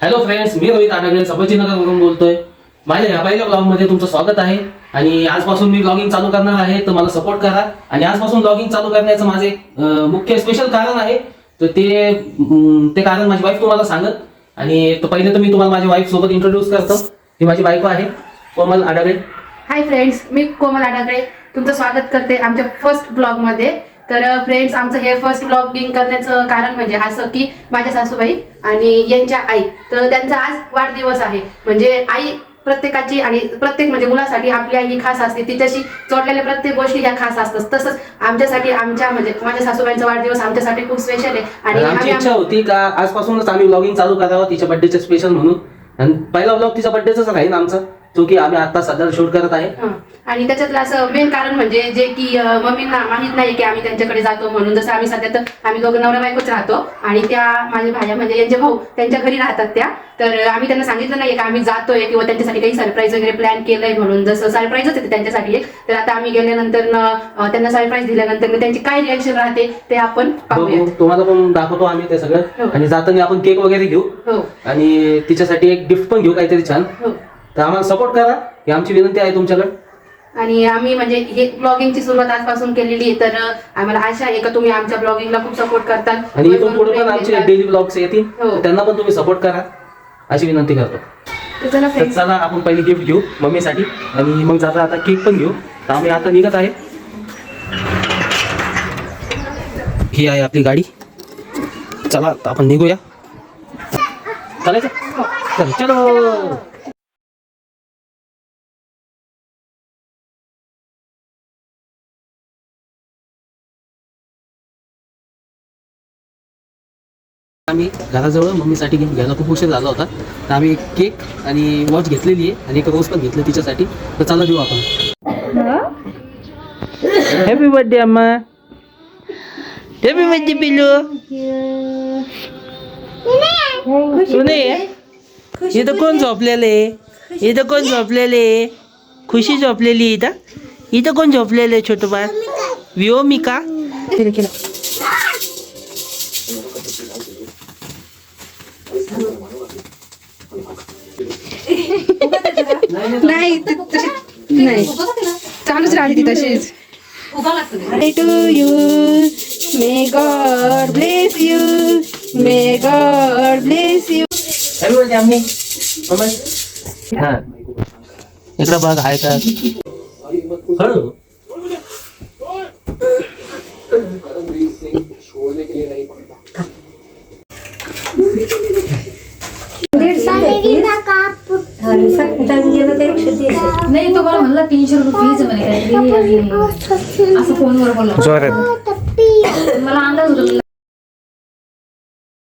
Hello friends, मी रोहित आडगळे संभाजीनगरवरून बोलतोय. माझ्या ह्या पहिल्या ब्लॉगमध्ये तुमचं स्वागत आहे. आणि आजपासून मी ब्लॉगिंग चालू करणार आहे, तर मला सपोर्ट करा. आणि आजपासून ब्लॉगिंग चालू करण्याचं माझे मुख्य स्पेशल कारण आहे. तर ते कारण माझी वाईफ तुम्हाला सांगत. आणि तो पहिले तर मी तुम्हाला माझ्या वाईफ सोबत इंट्रोड्यूस करतो. ही माझी बायको आहे, कोमल आडगळे. हाय फ्रेंड्स, मी कोमल आडगळे तुमचं स्वागत करते आमच्या फर्स्ट ब्लॉग मध्ये. तर फ्रेंड्स, आमचं हे फर्स्ट ब्लॉगिंग करण्याचं कारण म्हणजे असं की माझ्या सासूबाई आणि यांच्या आई, तर त्यांचा आज वाढदिवस आहे. म्हणजे आई प्रत्येकाची आणि प्रत्येक म्हणजे मुलासाठी आपली आई ही खास असते. तिच्याशी जोडलेल्या प्रत्येक गोष्टी ह्या खास असतात. तसंच आमच्यासाठी म्हणजे माझ्या सासूबाईंचा वाढदिवस आमच्यासाठी खूप स्पेशल आहे. आणि आमची इच्छा होती का आजपासूनच आम्ही ब्लॉगिंग चालू करावं तिच्या बर्थडेचे स्पेशल म्हणून. आणि पहिला ब्लॉग तिच्या बर्थडेचाच राहील आमचा, जो की आम्ही आता सध्या शूट करत आहे. आणि त्याच्यातलं असं मेन कारण म्हणजे जे की मम्मींना माहित नाही की आम्ही त्यांच्याकडे जातो म्हणून. जसं आम्ही सध्या तर आम्ही दोघं नवरा बायकोच राहतो आणि त्या माझ्या भाज्या म्हणजे यांचे भाऊ त्यांच्या घरी राहतात त्या. तर आम्ही त्यांना सांगितलं नाही की आम्ही जातोय किंवा त्यांच्यासाठी काही सरप्राईज वगैरे प्लॅन केलंय म्हणून. जसं सरप्राईजच येते त्यांच्यासाठी एक. तर आता आम्ही गेल्यानंतर त्यांना सरप्राईज दिल्यानंतर त्यांची काय रिॲक्शन राहते ते आपण पाहूया. तुम्हाला पण दाखवतो आम्ही ते सगळं. आणि जाताना आपण केक वगैरे घेऊ आणि तिच्यासाठी एक गिफ्ट पण घेऊ काहीतरी छान. तर आम्हाला सपोर्ट करा, ही आमची विनंती आहे तुमच्याकडे. आणि आम्ही म्हणजे हे ब्लॉगिंगची सुरुवात आजपासून केलेली आहे. तर आम्हाला आशा आहे का तुम्ही आमच्या ब्लॉगिंगला खूप सपोर्ट करतात. आणि इथून पुढे पण आमचे डेली ब्लॉग्स येतील, त्यांना पण तुम्ही सपोर्ट करा अशी विनंती करतो. तर चला आपण पहिली गिफ्ट घेऊ मम्मीसाठी आणि मग जाता आता केक पण घेऊ. तर आम्ही आता निघत आहे. ही आहे आपली गाडी. चला आता आपण निघूया. चालायचं? चलो. आम्ही घराजवळ मम्मीसाठी गिफ्ट घ्यायला खूप उशीर झाला होता. तर आम्ही एक केक आणि वॉच घेतलेली आहे आणि एक रोज पण घेतलं तिच्यासाठी. तर चला देऊ आपण. हॅपी बर्थडे अम्मा. हॅपी बर्थडे पिलू. सुने इथं कोण झोपलेले? इथं कोण झोपलेले? खुशी झोपलेली इथं. इथं कोण झोपलेले? छोटं बाळ व्योमिका. नाही नाही चालूच राहते ती तशीच. To you may God bless you, may God bless you. Happy birthday अम्मी. हा इकडं बघ आहे का? हळू. नाही, तो मला म्हणला 300 रुपये फीज म्हणे असं फोनवर बोलला. जोरात. मला अंदाज होता